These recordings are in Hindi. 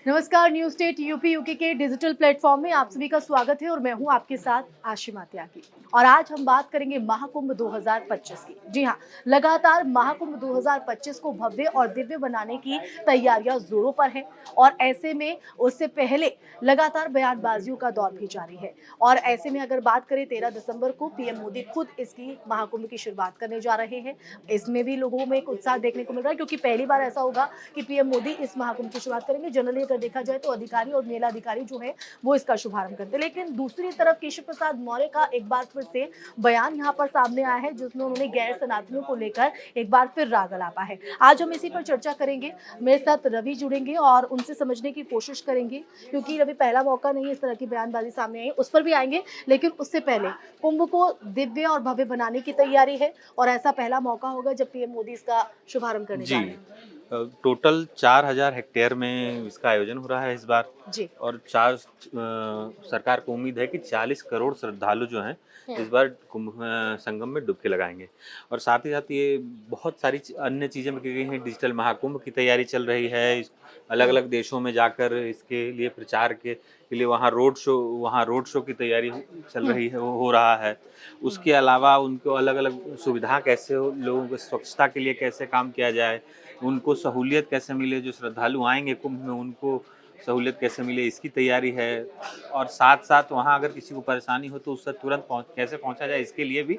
नमस्कार, न्यूज स्टेट यूपी यूके के डिजिटल प्लेटफॉर्म में आप सभी का स्वागत है और मैं हूं आपके साथ आशिमा त्यागी। और आज हम बात करेंगे महाकुंभ 2025 की। जी हां, लगातार महाकुंभ 2025 को भव्य और दिव्य बनाने की तैयारियां जोरों पर हैं और ऐसे में उससे पहले लगातार बयानबाजियों का दौर भी जारी है। और ऐसे में अगर बात करें 13 दिसंबर को पीएम मोदी खुद इसकी महाकुंभ की शुरुआत करने जा रहे हैं। इसमें भी लोगों में एक उत्साह देखने को मिल रहा है क्योंकि पहली बार ऐसा होगा कि पीएम मोदी इस महाकुंभ की शुरुआत करेंगे। जनरली अगर देखा जाए तो अधिकारी और मेला अधिकारी जो है वो इसका शुभारंभ करते हैं, लेकिन दूसरी तरफ केशव प्रसाद मौर्य का एक बार फिर से बयान यहाँ पर सामने आया है जिसमें उन्होंने गैर सनातनियों को लेकर एक बार फिर राग अलापा है। आज हम इसी पर चर्चा करेंगे। मेरे साथ रवि जुड़ेंगे और उनसे समझने की कोशिश करेंगे क्योंकि रवि पहला मौका नहीं है इस तरह की बयानबाजी सामने आई, उस पर भी आएंगे। लेकिन उससे पहले कुंभ को दिव्य और भव्य बनाने की तैयारी है और ऐसा पहला मौका होगा जब पीएम मोदी इसका शुभारंभ करने जी। जा रहे हैं। टोटल 4000 हेक्टेयर में इसका आयोजन हो रहा है इस बार। जी। और सरकार को उम्मीद है कि 40 करोड़ श्रद्धालु जो हैं इस बार कुंभ संगम में डुबकी लगाएंगे। और साथ ही साथ ये बहुत सारी अन्य चीज़ें भी की गई हैं। डिजिटल महाकुंभ की तैयारी चल रही है। अलग अलग देशों में जाकर इसके लिए प्रचार के लिए वहाँ रोड शो की तैयारी चल रही है, हो रहा है। उसके अलावा उनको अलग अलग सुविधा कैसे लोगों को स्वच्छता के लिए कैसे काम किया जाए, उनको सहूलियत कैसे मिले, जो श्रद्धालु आएंगे कुंभ में उनको सहूलियत कैसे मिले, इसकी तैयारी है। और साथ साथ वहाँ अगर किसी को परेशानी हो तो उससे तुरंत कैसे पहुँचा जाए, इसके लिए भी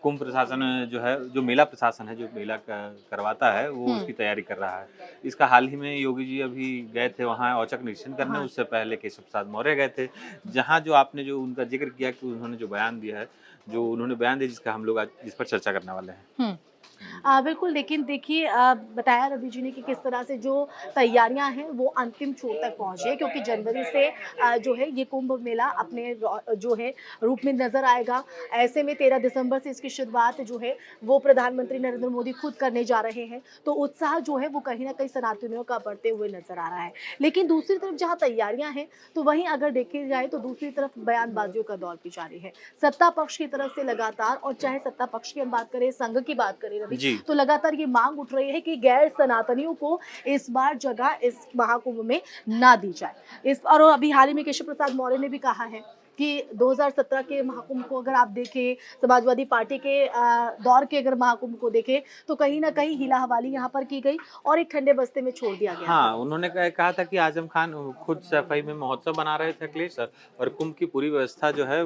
कुंभ प्रशासन जो है, जो मेला प्रशासन है, जो मेला करवाता है, वो उसकी तैयारी कर रहा है। इसका हाल ही में योगी जी अभी गए थे वहाँ औचक निरीक्षण करने। हाँ। उससे पहले केशव प्रसाद मौर्य गए थे, जहाँ जो आपने जो उनका जिक्र किया कि उन्होंने जो बयान दिया है, जो उन्होंने बयान दिया जिसका हम लोग आज जिस पर चर्चा करने वाले हैं। बिल्कुल, लेकिन देखिए बताया रवि जी ने कि किस तरह से जो तैयारियां हैं वो अंतिम छोर तक पहुंची है क्योंकि जनवरी से जो है ये कुंभ मेला अपने जो है रूप में नजर आएगा। ऐसे में 13 दिसंबर से इसकी शुरुआत जो है वो प्रधानमंत्री नरेंद्र मोदी खुद करने जा रहे हैं, तो उत्साह जो है वो कहीं ना कहीं सनातनियों का बढ़ते हुए नजर आ रहा है। लेकिन दूसरी तरफ जहां तैयारियां हैं तो वहीं अगर देखी जाए तो दूसरी तरफ बयानबाजियों का दौर भी जारी है सत्ता पक्ष की तरफ से लगातार। और चाहे सत्ता पक्ष की हम बात करें, संघ की बात करें रवि, जी। तो लगातार ये मांग उठ रही है कि गैर सनातनियों को इस बार जगह इस महाकुंभ में ना दी जाए। इस और अभी हाल ही में केशव प्रसाद मौर्य ने भी कहा है कि 2017 के महाकुंभ को अगर आप देखें, समाजवादी पार्टी के दौर के अगर महाकुंभ को देखें तो कहीं ना कहीं हिला हवाली यहाँ पर की गई और एक ठंडे बस्ते में छोड़ दिया गया था। हाँ, उन्होंने कहा था कि आज़म खान खुद सफाई में महोत्सव बना रहे थे अखिलेश, और कुंभ की पूरी व्यवस्था जो है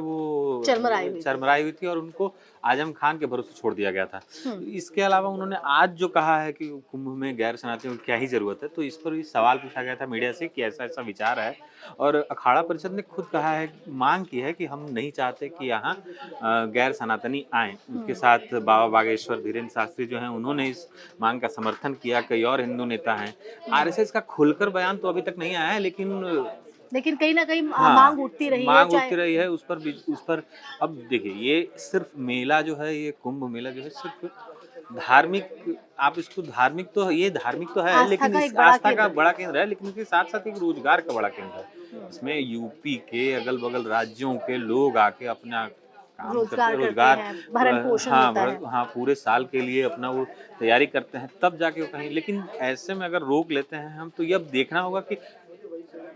चरमराई वो हुई थी। चरमराई हुई थी और उनको आज़म खान के भरोसे छोड़ दिया गया था। हम्म। इसके अलावा उन्होंने आज जो कहा है कि कुंभ में गैर सनातनियों की क्या ही ज़रूरत है, तो इस पर भी सवाल पूछा गया था मीडिया से कि ऐसा-ऐसा विचार है। और अखाड़ा परिषद ने खुद कहा है, मांग की है कि हम नहीं चाहते कि यहाँ गैर सनातनी आएँ। उसके साथ बाबा बागेश्वर धीरेन्द्र शास्त्री जो हैं, उन्होंने इस मांग का समर्थन किया। कई और हिंदू नेता हैं। आरएसएस का खुलकर बयान तो अभी तक नहीं आया है, लेकिन कहीं ना कहीं हाँ, मांग उठती रही है, मांग चाहे उठती रही है उस पर। अब देखिए, ये सिर्फ मेला जो है, ये कुंभ मेला जो है सिर्फ धार्मिक, आप इसको धार्मिक तो है, आस्था लेकिन का इस एक बड़ा आस्था का केंद्र है। बड़ा केंद्र है, लेकिन इसके साथ साथ एक रोजगार का बड़ा केंद्र है। इसमें यूपी के अगल बगल राज्यों के लोग आके अपना काम करते रोजगार हैं, करते रोजगार। हैं, भरण पोषण होता है। हाँ, पूरे साल के लिए अपना वो तैयारी करते हैं, तब जाके वो कहीं। लेकिन ऐसे में अगर रोक लेते हैं हम, तो ये अब देखना होगा कि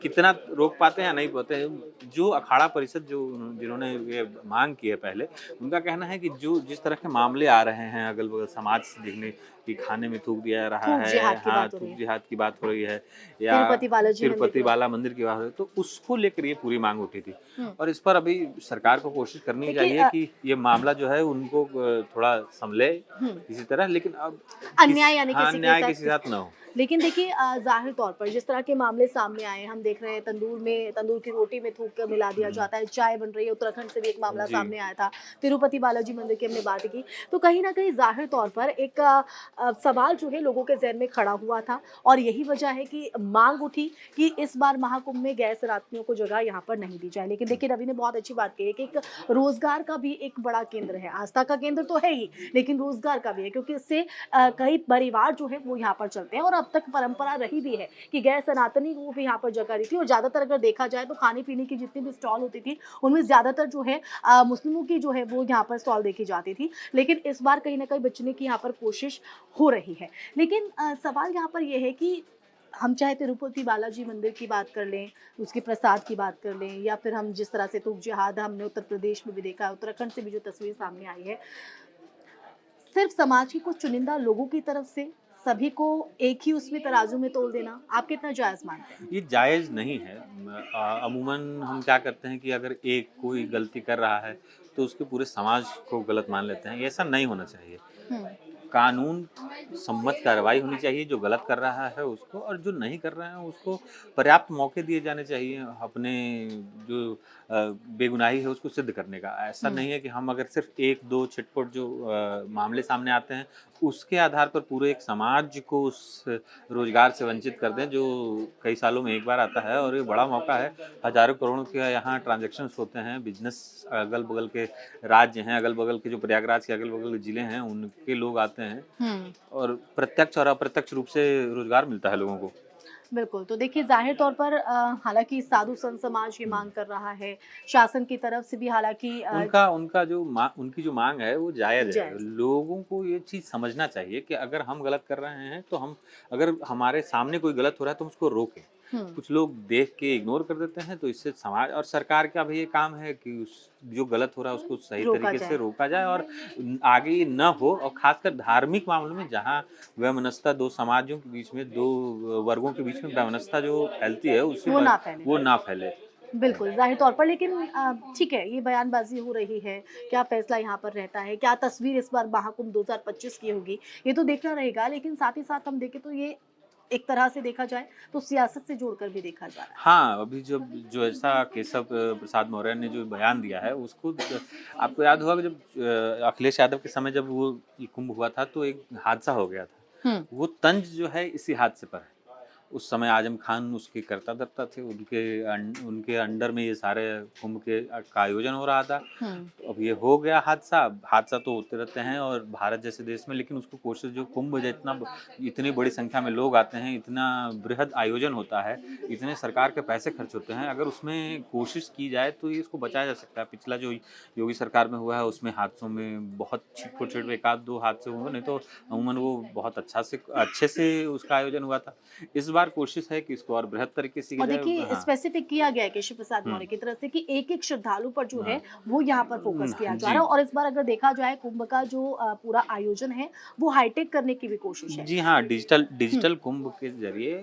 कितना रोक पाते हैं या नहीं पाते हैं। जो अखाड़ा परिषद जिन्होंने ये मांग की है पहले, उनका कहना है कि जो जिस तरह के मामले आ रहे हैं अगल बगल समाज से दिखने कि खाने में थूक दिया जा रहा थूक है, जिहाद की हाँ, बात हो रही थूक है। जिहाद की बात हो रही है, या तिरुपति बालाजी मंदिर की तिरुपति बात। बाला मंदिर की बात हो रही है, तो उसको लेकर ये पूरी मांग उठी थी। हुँ। और इस पर अभी सरकार को कोशिश करनी देखिए चाहिए कि ये मामला जो है उनको थोड़ा संभले हुँ, किसी तरह, लेकिन अब अन्याय यानी हाँ, किसी के न्याय साथ किसी साथ ना हो। लेकिन देखिए ज़ाहिर तौर पर जिस तरह के मामले सामने आए हैं, हम देख रहे हैं तंदूर की रोटी में थूक कर मिला दिया हुँ, जाता है, चाय बन रही है, उत्तराखंड से भी एक मामला जी, सामने आया था, तिरुपति बालाजी मंदिर की हमने बात की। तो कहीं न कहीं ज़ाहिर तौर पर एक सवाल जो है लोगों के ज़हन में खड़ा हुआ था और यही वजह है कि माँग उठी कि इस बार महाकुंभ में गैर शरणार्थियों को जगह यहाँ पर नहीं दी जाए। लेकिन देखिए रवि ने बहुत अच्छी बात कही है कि एक रोज़गार का भी एक बड़ा केंद्र है, आस्था का केंद्र तो है ही, लेकिन रोज़गार का भी है क्योंकि इससे कई परिवार जो है वो यहाँ पर चलते हैं और अब तक परंपरा रही भी है कि गैर सनातनी को भी यहाँ पर जगह दी थी। और ज़्यादातर अगर देखा जाए तो खाने पीने की जितनी भी स्टॉल होती थी उनमें ज़्यादातर जो है मुस्लिमों की जो है वो यहाँ पर स्टॉल देखी जाती थी। लेकिन इस बार कहीं ना कहीं बचने की यहाँ पर कोशिश हो रही है। लेकिन सवाल यहाँ पर यह है कि हम चाहे तिरुपति बालाजी मंदिर की बात कर लें, उसके प्रसाद की बात कर लें, या फिर हम जिस तरह से तूफ़ जिहाद हमने उत्तर प्रदेश में भी देखा है, उत्तराखंड से भी जो तस्वीर सामने आई है, सिर्फ समाज के कुछ चुनिंदा लोगों की तरफ से सभी को एक ही उसमें तराजू में तोल देना, आप कितना जायज़ मानते हैं? ये जायज़ नहीं है। अमूमन हम क्या करते हैं कि अगर एक कोई गलती कर रहा है, तो उसके पूरे समाज को गलत मान लेते हैं। ऐसा नहीं होना चाहिए। हुँ, कानून सम्मत कार्रवाई होनी चाहिए, जो गलत कर रहा है उसको, और जो नहीं कर रहे हैं उसको पर्याप्त मौके दिए जाने चाहिए अपने जो बेगुनाही है उसको सिद्ध करने का। ऐसा हुँ, नहीं है कि हम अगर सिर्फ़ 1-2 छिटपुट जो मामले सामने आते हैं, उसके आधार पर पूरे एक समाज को उस रोज़गार से वंचित कर दें, जो कई सालों में एक बार आता है, और ये बड़ा मौका है। हज़ारों करोड़ों के यहाँ ट्रांज़ैक्शंस होते हैं, बिज़नेस अगल-बगल के राज्य हैं, अगल-बगल के जो प्रयागराज के अगल-बगल के ज़िले हैं, उनके लोग आते हैं, हुँ। और प्रत्यक्ष और अप्रत्यक्ष रूप से रोज़गार मिलता है लोगों को। बिल्कुल, तो देखिए ज़ाहिर तौर पर हालाँकि साधु संत समाज ये हुँ। माँग कर रहा है, शासन की तरफ से भी हालाँकि उनकी जो माँग है वो जायज़ है। जायज़। लोगों को ये चीज़ समझना चाहिए कि अगर हम गलत कर रहे हैं, तो हम अगर हमारे सामने कोई गलत हो रहा है तो हम उसको रोकें। हुँ, कुछ लोग देख के इग्नोर कर देते हैं, तो इससे समाज और सरकार का भी ये काम है कि उस जो गलत हो रहा है उसको सही रोका तरीके से जाए। रोका जाए, और आगे ये ना हो, और ख़ासकर धार्मिक मामलों में जहाँ वैमनस्यता 2 समाजों के बीच में, 2 वर्गों के बीच में वैमनस्यता जो फैलती है, वो ना फैले। वो ना फैले। बिल्कुल, ज़ाहिर तौर पर, लेकिन ठीक है, ये बयानबाज़ी हो रही है, क्या फ़ैसला यहाँ पर रहता है, क्या तस्वीर इस बार महाकुंभ 2025 की होगी, ये तो देखना रहेगा। लेकिन साथ ही साथ हम देखें तो ये एक तरह से देखा जाए तो सियासत से जोड़कर भी देखा जा रहा है। हाँ, अभी जब जो ऐसा केशव प्रसाद मौर्य ने जो बयान दिया है, उसको आपको याद होगा कि जब अखिलेश यादव के समय जब वो ये कुंभ हुआ था, तो एक हादसा हो गया था। हुँ, वो तंज जो है इसी हादसे पर है। उस समय आज़म खान उसके कर्ता-धर्ता थे, उनके अंडर में ये सारे कुंभ का आयोजन हो रहा था। हुँ, तो अब ये हो गया हादसा। हादसा तो होते रहते हैं, और भारत जैसे देश में, लेकिन उसको कोशिश जो कुंभ इतनी बड़ी संख्या में लोग आते हैं, इतना बृहद आयोजन होता है, इतने सरकार के पैसे खर्च होते हैं, अगर उसमें कोशिश की जाए तो ये इसको बचाया जा सकता है। पिछला जो योगी सरकार में हुआ है, उसमें हादसों में बहुत छिटपुट-छिट 1-2 हादसे हुए, नहीं तो अमूमन वो बहुत अच्छे से उसका आयोजन हुआ था। इस बार कोशिश है कि इसको और बृहद तरीके से किया और जाए। देखिए हाँ। स्पेसिफिक किया गया है केशव प्रसाद हुँ, मौर्य की तरफ से कि एक-एक श्रद्धालु पर जो है हाँ। वो यहाँ पर फ़ोकस किया जा जी। रहा है, और इस बार अगर देखा जाए कुंभ का जो पूरा आयोजन है, वो हाईटेक करने की भी कोशिश है। जी हाँ, डिजिटल हुँ, डिजिटल कुंभ के ज़रिए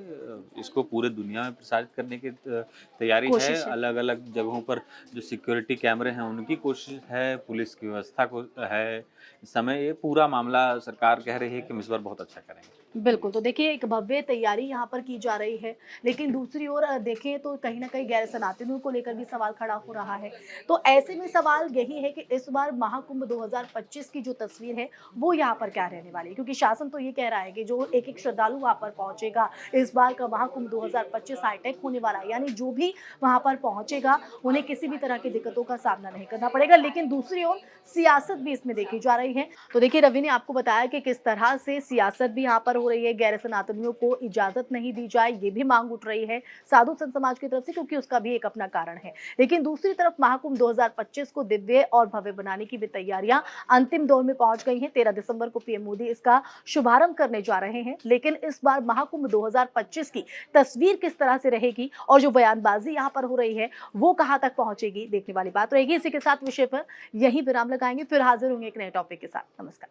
इसको पूरे दुनिया में प्रसारित करने की तैयारी है। कोशिश है। अलग-अलग जगहों पर जो सिक्योरिटी कैमरे हैं, उनकी कोशिश है, पुलिस की व्यवस्था को है। इस समय ये पूरा मामला सरकार कह रही है कि हम इस बार बहुत अच्छा करेंगे। बिल्कुल, तो देखिए एक भव्य तैयारी यहाँ पर की जा रही है, लेकिन दूसरी ओर देखें तो कहीं न कहीं गैर सनातनियों को लेकर भी सवाल खड़ा हो रहा है। तो ऐसे में सवाल यही है कि इस बार महाकुंभ 2025 की जो तस्वीर है, वो यहाँ पर क्या रहने वाली है? क्योंकि शासन तो ये कह रहा है कि जो एक-एक श्रद्धालु वहाँ पर पहुँचेगा, इस बार का महाकुंभ 2025 हाईटेक होने वाला है, यानी जो भी वहाँ पर पहुँचेगा, उन्हें किसी भी तरह की दिक्कतों का सामना नहीं करना पड़ेगा। लेकिन दूसरी ओर सियासत भी इसमें देखी जा रही है। तो देखिए रवि ने आपको बताया कि किस तरह से सियासत भी यहाँ पर हो रही है, गैर सनातनियों को इजाजत नहीं दी जाए, ये भी मांग उठ रही है साधु संत समाज की तरफ से, क्योंकि उसका भी एक अपना कारण है। लेकिन दूसरी तरफ महाकुंभ 2025 को दिव्य और भव्य बनाने की भी तैयारियां अंतिम दौर में पहुंच गई हैं। 13 दिसंबर को पीएम मोदी इसका शुभारंभ करने जा रहे हैं, लेकिन इस बार महाकुंभ 2025 की तस्वीर किस तरह से रहेगी और जो बयानबाजी यहाँ पर हो रही है वो कहाँ तक पहुंचेगी, देखने वाली बात रहेगी। इसी के साथ विषय पर यही विराम लगाएंगे, फिर हाजिर होंगे एक नए टॉपिक के साथ। नमस्कार।